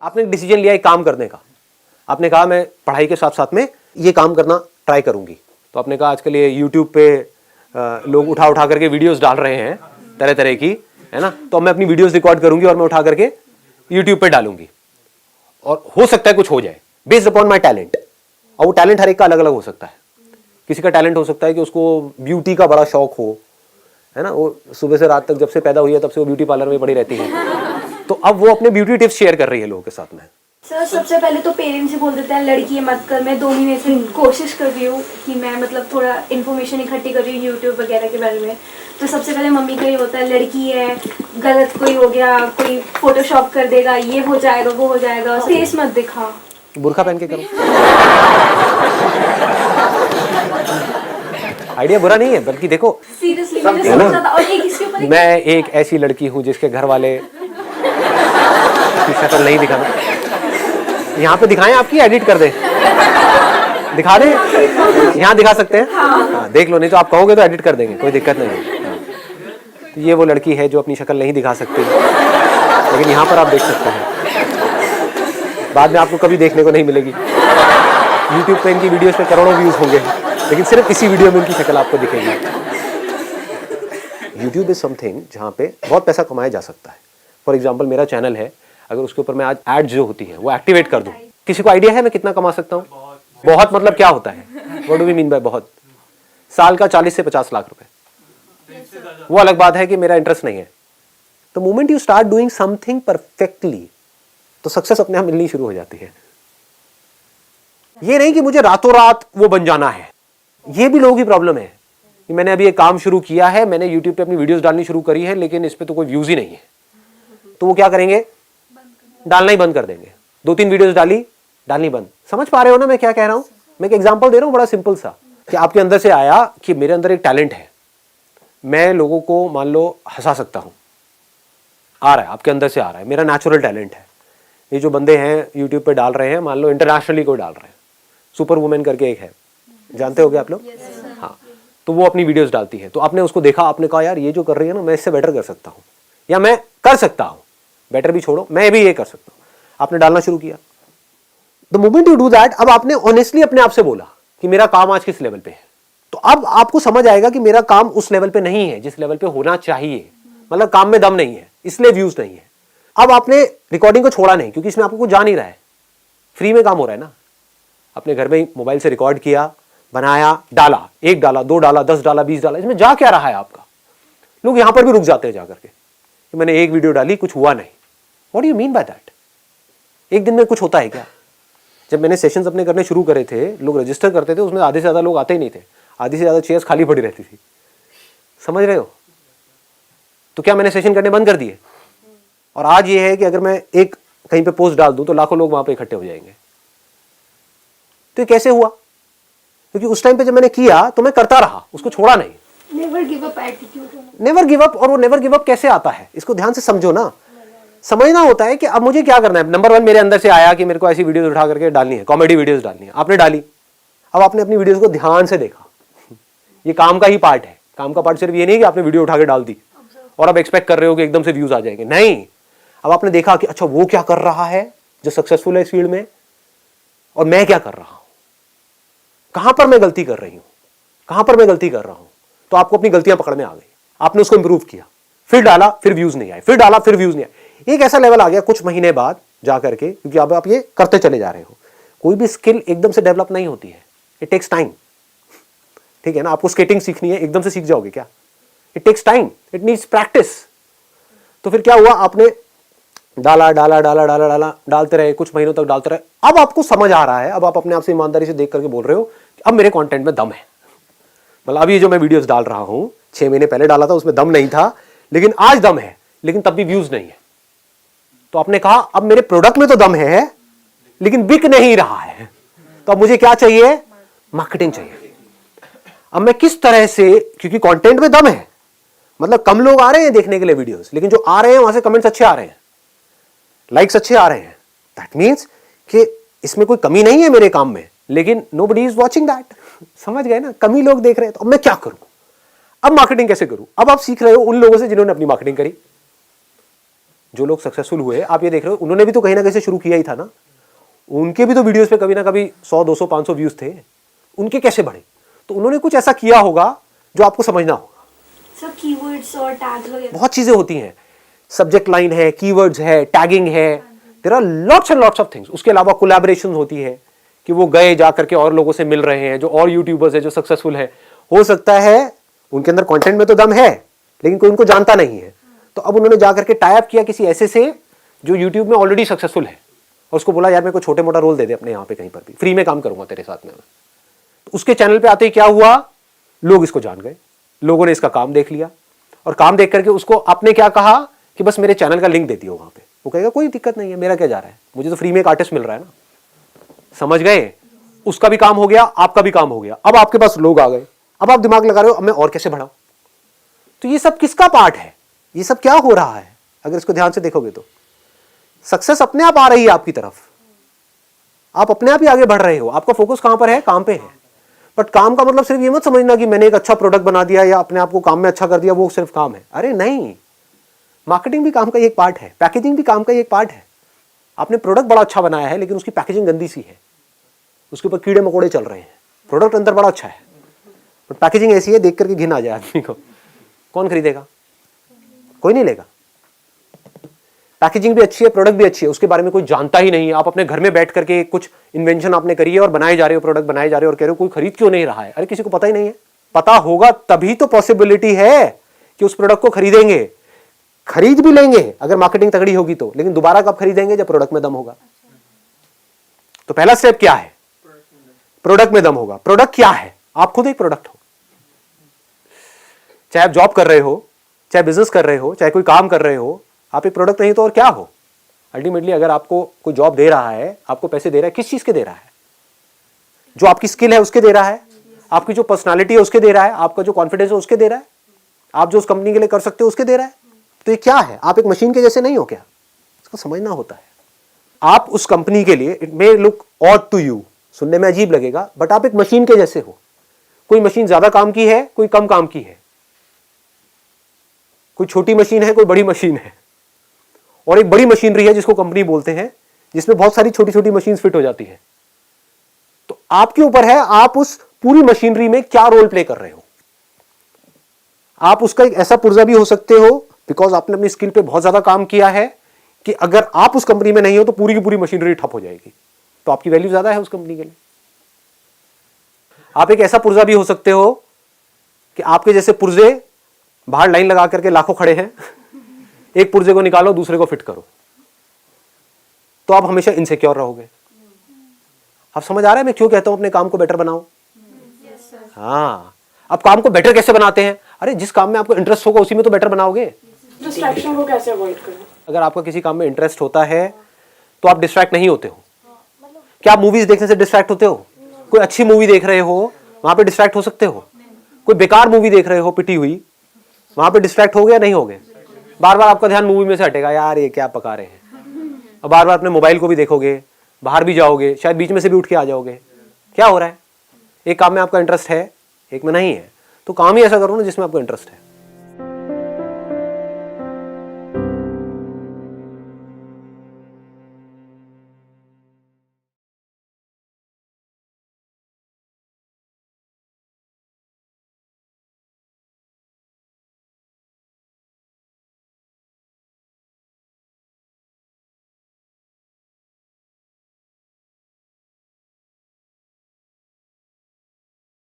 आपने एक डिसीजन लिया एक काम करने का, आपने कहा मैं पढ़ाई के साथ साथ में ये काम करना ट्राई करूंगी। तो आपने कहा आजकल ये यूट्यूब पे लोग उठा उठा करके वीडियोस डाल रहे हैं तरह तरह की, है ना, तो मैं अपनी वीडियोस रिकॉर्ड करूंगी और मैं उठा करके यूट्यूब पे डालूंगी और हो सकता है कुछ हो जाए बेस्ड अपॉन माई टैलेंट। और वो टैलेंट हर एक का अलग अलग हो सकता है। किसी का टैलेंट हो सकता है कि उसको ब्यूटी का बड़ा शौक हो, है ना, वो सुबह से रात तक जब से पैदा हुई है तब से वो ब्यूटी पार्लर में पड़ी रहती है, तो अब वो अपने ब्यूटी टिप्स शेयर कर रही है लोगों के साथ में। सर सबसे पहले तो पेरेंट्स ही बोल देते हैं लड़की है मत कर। मैं 2 महीने से कोशिश कर रही हूँ कि मैं मतलब थोड़ा इन्फॉर्मेशन इकट्ठी कर रही हूँ यूट्यूब वगैरह के बारे में। तो सबसे पहले मम्मी का ये होता है लड़की है, गलत कोई हो गया, कोई फोटोशॉप कर देगा, ये हो जाएगा वो हो जाएगा, फेस मत दिखा, बुर्का पहन के करो। आइडिया बुरा नहीं है, बल्कि देखो सीरियसली मैंने सोचा था। और ये किसके ऊपर, मैं एक ऐसी लड़की हूँ जिसके घर वाले की शक्ल नहीं दिखाना। यहाँ पे दिखाएं, आपकी एडिट कर दे, दिखा दे, यहाँ दिखा सकते हैं। हाँ, देख लो, नहीं तो आप कहोगे तो एडिट कर देंगे, कोई दिक्कत नहीं है। तो ये वो लड़की है जो अपनी शक्ल नहीं दिखा सकती, लेकिन यहाँ पर आप देख सकते हैं। बाद में आपको कभी देखने को नहीं मिलेगी। YouTube पे इनकी वीडियोस पे करोड़ों व्यूज होंगे, लेकिन सिर्फ इसी वीडियो में इनकी शक्ल आपको दिखेगी। YouTube इज समथिंग जहाँ पे बहुत पैसा कमाया जा सकता है। फॉर एग्जाम्पल मेरा चैनल है, अगर उसके ऊपर मैं आज एड जो होती है वो एक्टिवेट कर दूं, किसी को आइडिया है मैं कितना कमा सकता हूँ? बहुत मतलब क्या होता है? What do we mean by बहुत? साल का 40 से 50 लाख रुपए। वो अलग बात है कि मेरा इंटरेस्ट नहीं है। The moment you start doing something perfectly, तो सक्सेस अपने आप मिलनी शुरू हो जाती है। ये नहीं कि मुझे रातों रात वो बन जाना है। ये भी लोगों की प्रॉब्लम है कि मैंने अभी एक काम शुरू किया है, मैंने YouTube पे अपनी वीडियोस डालनी शुरू करी है, लेकिन इस पे तो कोई व्यूज ही नहीं है। तो वो क्या करेंगे? डालना ही बंद कर देंगे। 2-3 वीडियोस डालनी बंद। समझ पा रहे हो ना मैं क्या कह रहा हूं? मैं एक एग्जांपल दे रहा हूं बड़ा सिंपल सा, कि आपके अंदर से आया कि मेरे अंदर एक टैलेंट है, मैं लोगों को मान लो हंसा सकता हूं। आ रहा है, आपके अंदर से आ रहा है, मेरा नेचुरल टैलेंट है। ये जो बंदे हैं यूट्यूब पे डाल रहे हैं, मान लो इंटरनेशनली कोई डाल रहे हैं, सुपर वुमेन करके एक है, जानते होगे आप लोग? हाँ, तो वो अपनी वीडियोस डालती है। तो आपने उसको देखा, आपने कहा यार ये जो कर रही है ना, मैं इससे बेटर कर सकता हूँ, या मैं कर सकता हूँ। बेटर भी छोड़ो, मैं भी ये कर सकता हूँ। आपने डालना शुरू किया। The moment you do that, अब आपने ऑनेस्टली अपने आप से बोला कि मेरा काम आज किस लेवल पे है, तो अब आपको समझ आएगा कि मेरा काम उस लेवल पे नहीं है जिस लेवल पे होना चाहिए। मतलब काम में दम नहीं है, इसलिए व्यूज नहीं है। अब आपने रिकॉर्डिंग को छोड़ा नहीं, क्योंकि इसमें आपको कुछ जा नहीं रहा है, फ्री में काम हो रहा है ना। अपने घर में मोबाइल से रिकॉर्ड किया, बनाया, डाला, 1 डाला, 2 डाला, 10 डाला, 20 डाला, इसमें जा क्या रहा है आपका? लोग यहां पर भी रुक जाते हैं जाकर के कि मैंने 1 वीडियो डाली, कुछ हुआ नहीं। What do you mean by that? एक दिन में कुछ होता है क्या? जब मैंने सेशंस अपने करने शुरू करे थे, लोग रजिस्टर करते थे, उसमें आधे से ज्यादा लोग आते ही नहीं थे, आधी से ज्यादा चेयर्स खाली पड़ी रहती थी। समझ रहे हो? तो क्या मैंने सेशन करने बंद कर दिए? और आज ये है कि अगर मैं एक कहीं पे पोस्ट डाल दूं तो लाखों लोग वहां पे इकट्ठे हो जाएंगे। तो ये कैसे हुआ? क्योंकि उस टाइम पे जब मैंने किया तो मैं करता रहा, उसको छोड़ा नहीं। Never give up attitude. Never give up. और वो नेवर गिव अप कैसे आता है, इसको ध्यान से समझो ना। समझना होता है कि अब मुझे क्या करना है। नंबर 1 मेरे अंदर से आया कि मेरे को ऐसी वीडियोस उठा करके डालनी है, कॉमेडी वीडियोस डालनी है। आपने डाली, अब आपने अपनी वीडियोस को ध्यान से देखा। ये काम का ही पार्ट है। काम का पार्ट सिर्फ ये नहीं कि आपने वीडियो उठा के डाल दी और अब एक्सपेक्ट कर रहे हो कि एकदम से व्यूज आ जाएंगे। नहीं, अब आपने देखा कि अच्छा वो क्या कर रहा है जो सक्सेसफुल है इस फील्ड में, और मैं क्या कर रहा हूं, कहां पर मैं गलती कर रही हूं, कहां पर मैं गलती कर रहा हूं। तो आपको अपनी गलतियां पकड़ में आ गई, आपने उसको इंप्रूव किया, फिर डाला, फिर व्यूज नहीं आए, फिर डाला, फिर व्यूज नहीं आए। एक ऐसा लेवल आ गया कुछ महीने बाद जाकर के, क्योंकि अब आप ये करते चले जा रहे हो। कोई भी स्किल एकदम से डेवलप नहीं होती है, इट टेक्स टाइम। ठीक है ना? आपको स्केटिंग सीखनी है, एकदम से सीख जाओगे क्या? It takes time, it needs practice. तो फिर क्या हुआ, आपने डाला डाला डाला डाला डाला डालते रहे, कुछ महीनों तक डालते रहे। अब आपको समझ आ रहा है, अब आप अपने आप से ईमानदारी से देख करके बोल रहे हो कि अब मेरे कंटेंट में दम है। मतलब अभी जो मैं वीडियोस डाल रहा हूं, 6 महीने पहले डाला था, उसमें दम नहीं था, लेकिन आज दम है, लेकिन तब भी व्यूज नहीं है। तो आपने कहा अब मेरे प्रोडक्ट में तो दम है, लेकिन बिक नहीं रहा है। तो अब मुझे क्या चाहिए? मार्केटिंग चाहिए। अब मैं किस तरह से, क्योंकि कंटेंट में दम है, मतलब कम लोग आ रहे हैं देखने के लिए वीडियोस, लेकिन जो आ रहे हैं वहां से कमेंट्स अच्छे आ रहे हैं, लाइक्स अच्छे आ रहे हैं। दैट मीन्स कि इसमें कोई कमी नहीं है मेरे काम में, लेकिन नोबडी इज वॉचिंग दैट। समझ गए ना? कमी लोग देख रहे हैं। तो अब मैं क्या करूं? अब मार्केटिंग कैसे करूं? अब आप सीख रहे हो उन लोगों से जिन्होंने अपनी मार्केटिंग करी। जो लोग सक्सेसफुल हुए आप ये देख रहे हो, उन्होंने भी तो कहीं ना कहीं से शुरू किया ही था ना। उनके भी तो वीडियोस पे कभी ना कभी 100 200 500 व्यूज थे, उनके कैसे बढ़े? तो उन्होंने कुछ ऐसा किया होगा जो आपको समझना होगा। सर कीवर्ड्स और टैग्स वगैरह बहुत चीजें होती हैं, सब्जेक्ट लाइन है, कीवर्ड्स है, टैगिंग है, there are lots and lots of things. उसके अलावा कोलैबोरेशन होती है कि वो गए जा करके और लोगों से मिल रहे हैं, जो और यूट्यूबर्स है जो सक्सेसफुल है। हो सकता है उनके अंदर कंटेंट में तो दम है लेकिन कोई उनको जानता नहीं है, तो अब उन्होंने जा करके टाई अप किया किसी ऐसे से जो यूट्यूब में ऑलरेडी सक्सेसफुल है, और उसको बोला यार मेरे को छोटे मोटा रोल दे दे अपने यहाँ पे कहीं पर भी, फ्री में काम करूंगा तेरे साथ में। तो उसके चैनल पे आते ही क्या हुआ, लोग इसको जान गए, लोगों ने इसका काम देख लिया, और काम देख करके उसको आपने क्या कहा कि बस मेरे चैनल का लिंक दे दियो वहां पे। वो कहेगा कोई दिक्कत नहीं है, मेरा क्या जा रहा है, मुझे तो फ्री में एक आर्टिस्ट मिल रहा है ना। समझ गए? उसका भी काम हो गया, आपका भी काम हो गया। अब आपके पास लोग आ गए, अब आप दिमाग लगा रहे हो अब मैं और कैसे बढ़ाऊं। तो ये सब किसका पार्ट है, ये सब क्या हो रहा है? अगर इसको ध्यान से देखोगे तो सक्सेस अपने आप आ रही है आपकी तरफ, आप अपने आप ही आगे बढ़ रहे हो। आपका फोकस कहां पर है? काम पे है। बट काम का मतलब सिर्फ ये मत समझना कि मैंने एक अच्छा प्रोडक्ट बना दिया या अपने आप को काम में अच्छा कर दिया, वो सिर्फ काम है। अरे नहीं, मार्केटिंग भी काम का एक पार्ट है, पैकेजिंग भी काम का एक पार्ट है। आपने प्रोडक्ट बड़ा अच्छा बनाया है लेकिन उसकी पैकेजिंग गंदी सी है, उसके ऊपर कीड़े मकोड़े चल रहे हैं। प्रोडक्ट अंदर बड़ा अच्छा है बट पैकेजिंग ऐसी है देख करके घिन आ जाए आदमी को। कौन खरीदेगा? कोई नहीं लेगा। पैकेजिंग भी अच्छी है, प्रोडक्ट भी अच्छी है, उसके बारे में कोई जानता ही नहीं है। आप अपने घर में बैठ करके कुछ इन्वेंशन आपने करी है और बनाए जा रहे हो, प्रोडक्ट बनाए जा रहे हो, और कह रहे हो कोई खरीद क्यों नहीं रहा है। अरे किसी को पता ही नहीं है। पता होगा तभी तो पॉसिबिलिटी है कि उस प्रोडक्ट को खरीदेंगे, खरीद भी लेंगे अगर मार्केटिंग तगड़ी होगी तो, लेकिन दोबारा कब खरीदेंगे? जब प्रोडक्ट में दम होगा। तो पहला स्टेप क्या है? प्रोडक्ट में दम होगा। प्रोडक्ट क्या है? आप खुद एक प्रोडक्ट हो। चाहे आप जॉब कर रहे हो, चाहे बिजनेस कर रहे हो, चाहे कोई काम कर रहे हो, आप एक प्रोडक्ट नहीं तो और क्या हो? अल्टीमेटली अगर आपको कोई जॉब दे रहा है, आपको पैसे दे रहा है, किस चीज के दे रहा है? जो आपकी स्किल है उसके दे रहा है, आपकी जो पर्सनालिटी है उसके दे रहा है, आपका जो कॉन्फिडेंस है उसके दे रहा है, आप जो उस कंपनी के लिए कर सकते हो उसके दे रहा है। तो ये क्या है? आप एक मशीन के जैसे नहीं हो क्या? इसको समझना होता है। आप उस कंपनी के लिए, it may look odd to you, सुनने में अजीब लगेगा, बट आप एक मशीन के जैसे हो। कोई मशीन ज्यादा काम की है, कोई कम काम की है, कोई छोटी मशीन है, कोई बड़ी मशीन है, और एक बड़ी मशीनरी है जिसको कंपनी बोलते हैं, जिसमें बहुत सारी छोटी छोटी मशीन फिट हो जाती है। तो आपके ऊपर है आप उस पूरी मशीनरी में क्या रोल प्ले कर रहे हो। आप उसका एक ऐसा पुर्जा भी हो सकते हो बिकॉज आपने अपनी स्किल पे बहुत ज्यादा काम किया है कि अगर आप उस कंपनी में नहीं हो तो पूरी की पूरी मशीनरी ठप हो जाएगी, तो आपकी वैल्यू ज्यादा है उस कंपनी के लिए। आप एक ऐसा पुर्जा भी हो सकते हो कि आपके जैसे पुर्जे बाहर लाइन लगा करके लाखों खड़े हैं, एक पुर्जे को निकालो दूसरे को फिट करो, तो आप हमेशा इनसिक्योर रहोगे। आप समझ आ रहा है मैं क्यों कहता हूं अपने काम को बेटर बनाओ? हाँ, अब काम को बेटर कैसे बनाते हैं? अरे जिस काम में आपको इंटरेस्ट होगा उसी में तो बेटर बनाओगे। डिस्ट्रैक्शन को कैसे अवॉइड करें? अगर आपका किसी काम में इंटरेस्ट होता है तो आप डिस्ट्रैक्ट नहीं होते हो। क्या आप मूवीज देखने से डिस्ट्रैक्ट होते हो? कोई अच्छी मूवी देख रहे हो वहां पे डिस्ट्रैक्ट हो सकते हो? कोई बेकार मूवी देख रहे हो पिटी हुई, वहां पे डिस्ट्रैक्ट हो गया नहीं हो गए? बार बार आपका ध्यान मूवी में से हटेगा, यार ये क्या पका रहे हैं। अब बार बार अपने मोबाइल को भी देखोगे, बाहर भी जाओगे, शायद बीच में से भी उठ के आ जाओगे। क्या हो रहा है? एक काम में आपका इंटरेस्ट है, एक में नहीं है, तो काम ही ऐसा करो ना जिसमें आपको इंटरेस्ट है।